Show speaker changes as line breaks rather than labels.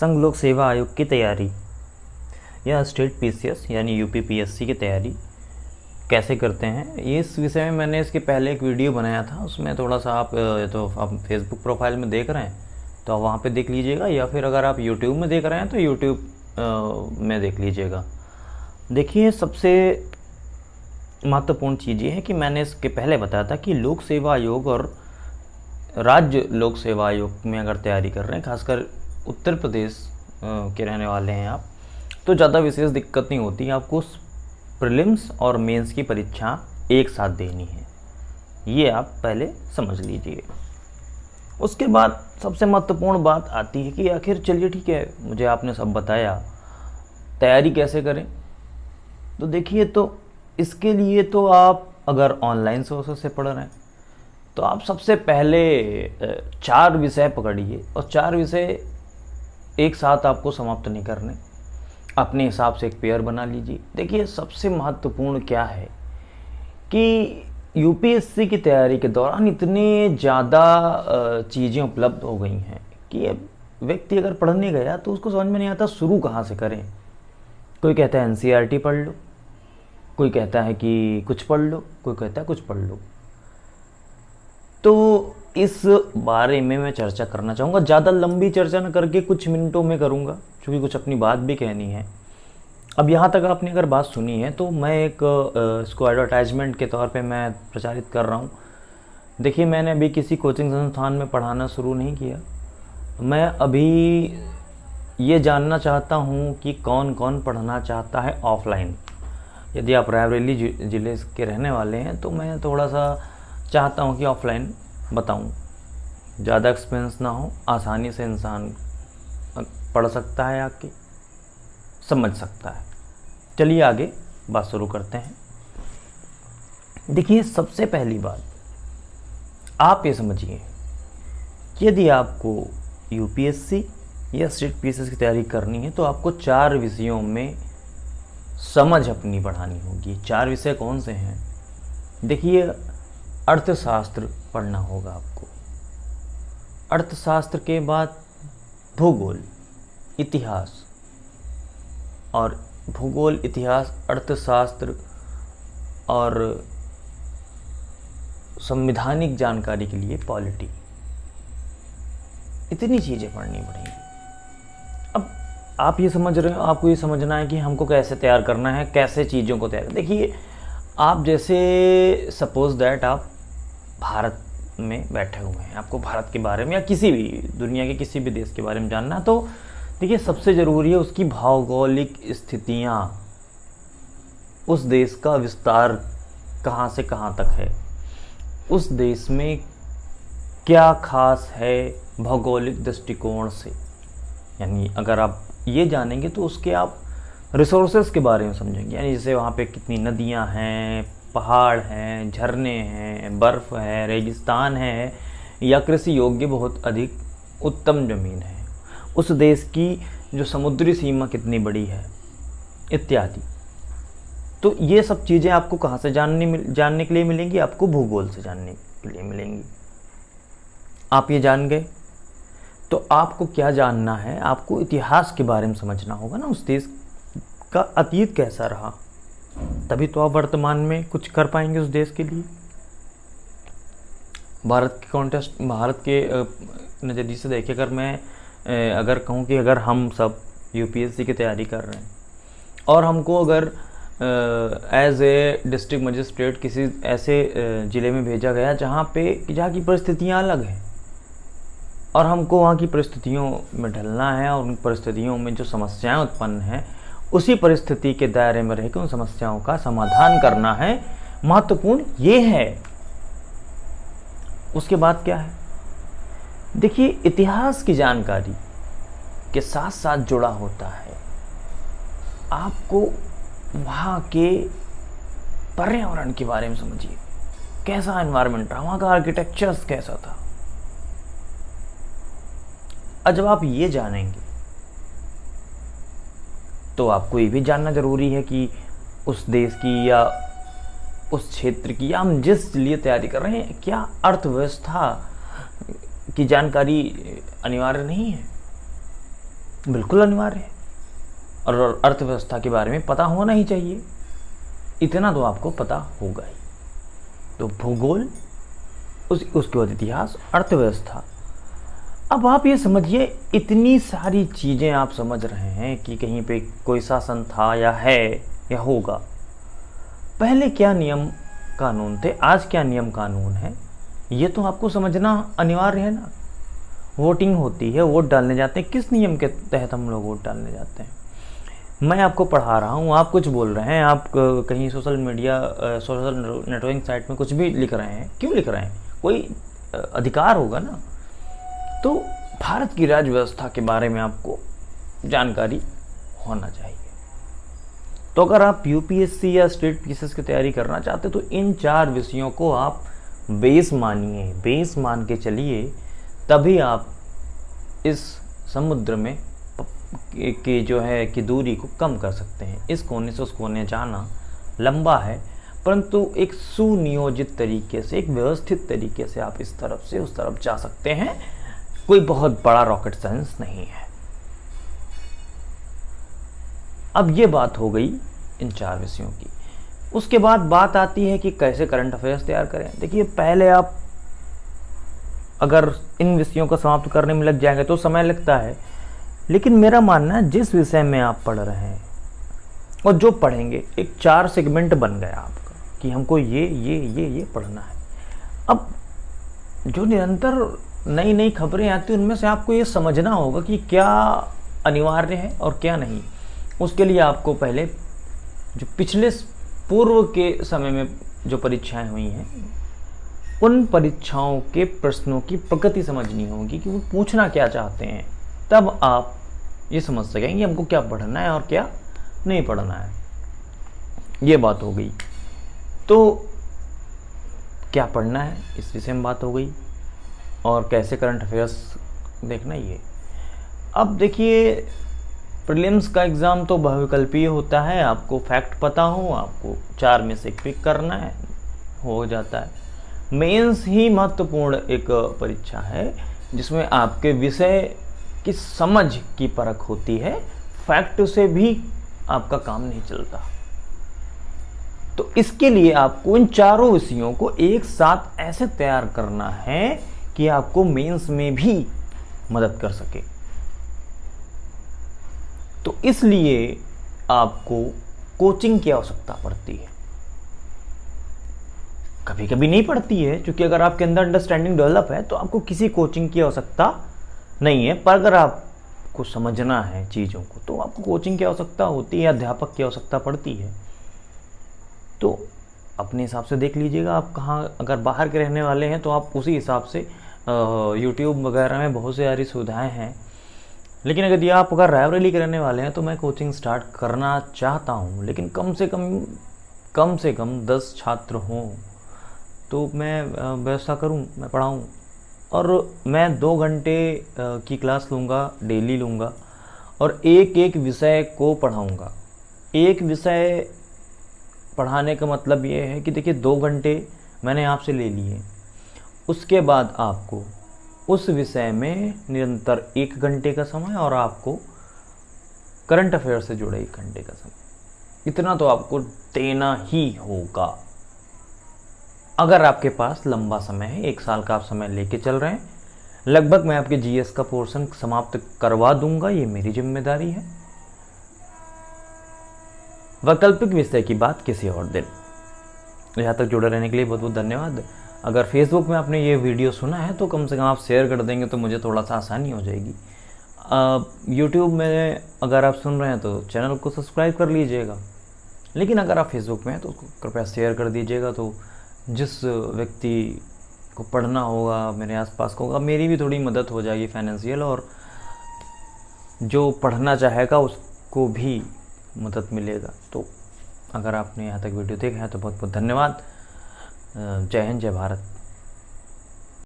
संघ लोक सेवा आयोग की तैयारी या स्टेट पीसीएस यानी यूपी पीएससी की तैयारी कैसे करते हैं, इस विषय में मैंने इसके पहले एक वीडियो बनाया था। उसमें थोड़ा सा आप फेसबुक प्रोफाइल में देख रहे हैं तो आप वहाँ पे देख लीजिएगा, या फिर अगर आप यूट्यूब में देख रहे हैं तो यूट्यूब में देख लीजिएगा। देखिए, सबसे महत्वपूर्ण चीज़ ये है कि मैंने इसके पहले बताया था कि लोक सेवा आयोग और राज्य लोक सेवा आयोग में अगर तैयारी कर रहे हैं, खासकर उत्तर प्रदेश के रहने वाले हैं आप, तो ज़्यादा विशेष दिक्कत नहीं होती। आपको प्रीलिम्स और मेंस की परीक्षा एक साथ देनी है, ये आप पहले समझ लीजिए। उसके बाद सबसे महत्वपूर्ण बात आती है कि आखिर चलिए ठीक है, मुझे आपने सब बताया, तैयारी कैसे करें। तो देखिए, तो इसके लिए तो आप अगर ऑनलाइन सोर्सेस से पढ़ रहे हैं तो आप सबसे पहले 4 विषय पकड़िए, और 4 विषय एक साथ आपको समाप्त नहीं करने, अपने हिसाब से एक पेयर बना लीजिए। देखिए, सबसे महत्वपूर्ण क्या है कि यूपीएससी की तैयारी के दौरान इतने ज़्यादा चीज़ें उपलब्ध हो गई हैं कि अब व्यक्ति अगर पढ़ने गया तो उसको समझ में नहीं आता शुरू कहाँ से करें। कोई कहता है एनसीईआरटी पढ़ लो, कोई कहता है कि कुछ पढ़ लो, कोई कहता है कुछ पढ़ लो। तो इस बारे में मैं चर्चा करना चाहूँगा, ज़्यादा लंबी चर्चा न करके कुछ मिनटों में करूँगा, क्योंकि कुछ अपनी बात भी कहनी है। अब यहाँ तक आपने अगर बात सुनी है तो मैं एक इसको एडवर्टाइजमेंट के तौर पे मैं प्रचारित कर रहा हूँ। देखिए, मैंने अभी किसी कोचिंग संस्थान में पढ़ाना शुरू नहीं किया। मैं अभी ये जानना चाहता हूँ कि कौन कौन पढ़ना चाहता है ऑफलाइन। यदि आप रायबरेली ज़िले के रहने वाले हैं तो मैं थोड़ा सा चाहता हूँ कि ऑफलाइन बताऊँ, ज़्यादा एक्सपेंस ना हो, आसानी से इंसान पढ़ सकता है, आके समझ सकता है। चलिए आगे बात शुरू करते हैं। देखिए, सबसे पहली बात आप ये समझिए कि यदि आपको यूपीएससी या स्टेट पीसीएस की तैयारी करनी है तो आपको 4 विषयों में समझ अपनी बढ़ानी होगी। 4 विषय कौन से हैं? देखिए, अर्थशास्त्र पढ़ना होगा आपको, अर्थशास्त्र के बाद भूगोल, इतिहास, और भूगोल, इतिहास, अर्थशास्त्र और संवैधानिक जानकारी के लिए पॉलिटी, इतनी चीज़ें पढ़नी पड़ेंगी। अब आप ये समझ रहे हो, आपको ये समझना है कि हमको कैसे तैयार करना है, कैसे चीज़ों को तैयार। देखिए, आप जैसे सपोज दैट आप भारत में बैठे हुए हैं, आपको भारत के बारे में या किसी भी दुनिया के किसी भी देश के बारे में जानना, तो देखिए सबसे ज़रूरी है उसकी भौगोलिक स्थितियाँ, उस देश का विस्तार कहाँ से कहाँ तक है, उस देश में क्या खास है भौगोलिक दृष्टिकोण से। यानी अगर आप ये जानेंगे तो उसके आप रिसोर्सेज के बारे में समझेंगे, यानी जैसे वहाँ पे कितनी नदियाँ हैं, पहाड़ हैं, झरने हैं, बर्फ़ है, रेगिस्तान है, या कृषि योग्य बहुत अधिक उत्तम ज़मीन है, उस देश की जो समुद्री सीमा कितनी बड़ी है, इत्यादि। तो ये सब चीज़ें आपको कहाँ से जानने के लिए मिलेंगी? आपको भूगोल से जानने के लिए मिलेंगी। आप ये जान गए तो आपको क्या जानना है? आपको इतिहास के बारे में समझना होगा ना, उस देश का अतीत कैसा रहा, तभी तो आप वर्तमान में कुछ कर पाएंगे उस देश के लिए। भारत के कॉन्टेस्ट, भारत के नज़रिए से देखिए, अगर मैं अगर कहूँ कि अगर हम सब यूपीएससी की तैयारी कर रहे हैं और हमको अगर एज ए डिस्ट्रिक्ट मजिस्ट्रेट किसी ऐसे ज़िले में भेजा गया जहाँ की परिस्थितियाँ अलग हैं, और हमको वहाँ की परिस्थितियों में ढलना है, और उन परिस्थितियों में जो समस्याएं उत्पन्न हैं उसी परिस्थिति के दायरे में रहकर उन समस्याओं का समाधान करना है। महत्वपूर्ण ये है। उसके बाद क्या है? देखिए, इतिहास की जानकारी के साथ साथ जुड़ा होता है आपको वहाँ के पर्यावरण के बारे में समझिए, कैसा एनवायरनमेंट रहा, वहाँ का आर्किटेक्चर कैसा था। और जब आप ये जानेंगे तो आपको ये भी जानना जरूरी है कि उस देश की या उस क्षेत्र की, या हम जिस लिए तैयारी कर रहे हैं, क्या अर्थव्यवस्था की जानकारी अनिवार्य नहीं है। बिल्कुल अनिवार्य है, और अर्थव्यवस्था के बारे में पता होना ही चाहिए, इतना तो आपको पता होगा ही। तो भूगोल, उसके बाद इतिहास, अर्थव्यवस्था। अब आप ये समझिए, इतनी सारी चीज़ें आप समझ रहे हैं कि कहीं पे कोई शासन था या है या होगा। पहले क्या नियम कानून थे, आज क्या नियम कानून है, ये तो आपको समझना अनिवार्य है ना। वोटिंग होती है, वोट डालने जाते हैं, किस नियम के तहत हम लोग वोट डालने जाते हैं। मैं आपको पढ़ा रहा हूँ, आप कुछ बोल रहे हैं, आप कहीं सोशल नेटवर्किंग साइट में कुछ भी लिख रहे हैं, क्यों लिख रहे हैं, कोई अधिकार होगा ना। तो भारत की राज्य व्यवस्था के बारे में आपको जानकारी होना चाहिए। तो अगर आप यूपीएससी या स्टेट पीसीएस की तैयारी करना चाहते तो इन 4 विषयों को आप बेस मानिए, बेस मान के चलिए, तभी आप इस समुद्र में की जो है कि दूरी को कम कर सकते हैं। इस कोने से उस कोने जाना लंबा है, परंतु एक सुनियोजित तरीके से, एक व्यवस्थित तरीके से आप इस तरफ से उस तरफ जा सकते हैं। कोई बहुत बड़ा रॉकेट साइंस नहीं है। अब ये बात हो गई इन 4 विषयों की। उसके बाद बात आती है कि कैसे करंट अफेयर्स तैयार करें। देखिए, पहले आप अगर इन विषयों को समाप्त करने में लग जाएंगे तो समय लगता है, लेकिन मेरा मानना है जिस विषय में आप पढ़ रहे हैं और जो पढ़ेंगे, एक 4 सेगमेंट बन गया आपका कि हमको ये पढ़ना है। अब जो निरंतर नई नई खबरें आती हैं, उनमें से आपको ये समझना होगा कि क्या अनिवार्य है और क्या नहीं। उसके लिए आपको पहले जो पिछले पूर्व के समय में जो परीक्षाएं हुई हैं, उन परीक्षाओं के प्रश्नों की प्रकृति समझनी होगी कि वो पूछना क्या चाहते हैं। तब आप ये समझ सकेंगे हमको क्या पढ़ना है और क्या नहीं पढ़ना है। ये बात हो गई। तो क्या पढ़ना है, इस विषय में बात हो गई, और कैसे करंट अफेयर्स देखना ये। अब देखिए, प्रीलिम्स का एग्ज़ाम तो बहुविकल्पीय होता है। आपको फैक्ट पता हो, आपको 4 में से पिक करना है, हो जाता है। मेंस ही महत्वपूर्ण एक परीक्षा है जिसमें आपके विषय की समझ की परख होती है। फैक्ट से भी आपका काम नहीं चलता। तो इसके लिए आपको इन 4 विषयों को एक साथ ऐसे तैयार करना है कि आपको मेंस में भी मदद कर सके। तो इसलिए आपको कोचिंग की आवश्यकता पड़ती है। कभी कभी नहीं पड़ती है, क्योंकि अगर आपके अंदर अंडरस्टैंडिंग डेवलप है तो आपको किसी कोचिंग की आवश्यकता नहीं है। पर अगर आपको समझना है चीज़ों को तो आपको कोचिंग की आवश्यकता होती है, अध्यापक की आवश्यकता पड़ती है। तो अपने हिसाब से देख लीजिएगा आप कहाँ, अगर बाहर के रहने वाले हैं तो आप उसी हिसाब से यूट्यूब वगैरह में बहुत सारी सुविधाएं हैं। लेकिन अगर रायबरेली के रहने वाले हैं तो मैं कोचिंग स्टार्ट करना चाहता हूं, लेकिन कम से कम 10 छात्र हों तो मैं व्यवस्था करूं, मैं पढ़ाऊं। और मैं 2 घंटे की क्लास लूँगा, डेली लूँगा, और एक विषय को पढ़ाऊँगा। एक विषय पढ़ाने का मतलब ये है कि देखिए 2 घंटे मैंने आपसे ले लिए, उसके बाद आपको उस विषय में निरंतर 1 घंटे का समय और आपको करंट अफेयर से जुड़े 1 घंटे का समय, इतना तो आपको देना ही होगा। अगर आपके पास लंबा समय है, 1 साल का आप समय लेके चल रहे हैं, लगभग मैं आपके जीएस का पोर्शन समाप्त करवा दूंगा, ये मेरी जिम्मेदारी है। वैकल्पिक विषय की बात किसी और दिन। यहाँ तक जुड़े रहने के लिए बहुत बहुत धन्यवाद। अगर फेसबुक में आपने ये वीडियो सुना है तो कम से कम आप शेयर कर देंगे तो मुझे थोड़ा सा आसानी हो जाएगी। यूट्यूब में अगर आप सुन रहे हैं तो चैनल को सब्सक्राइब कर लीजिएगा, लेकिन अगर आप फेसबुक में हैं तो कृपया शेयर कर दीजिएगा। तो जिस व्यक्ति को पढ़ना होगा, मेरे आसपास को होगा, मेरी भी थोड़ी मदद हो जाएगी फाइनेंशियल, और जो पढ़ना चाहेगा उसको भी मदद मिलेगा। तो अगर आपने यहाँ तक वीडियो देखा है तो बहुत बहुत धन्यवाद। जय हिंद, जय भारत।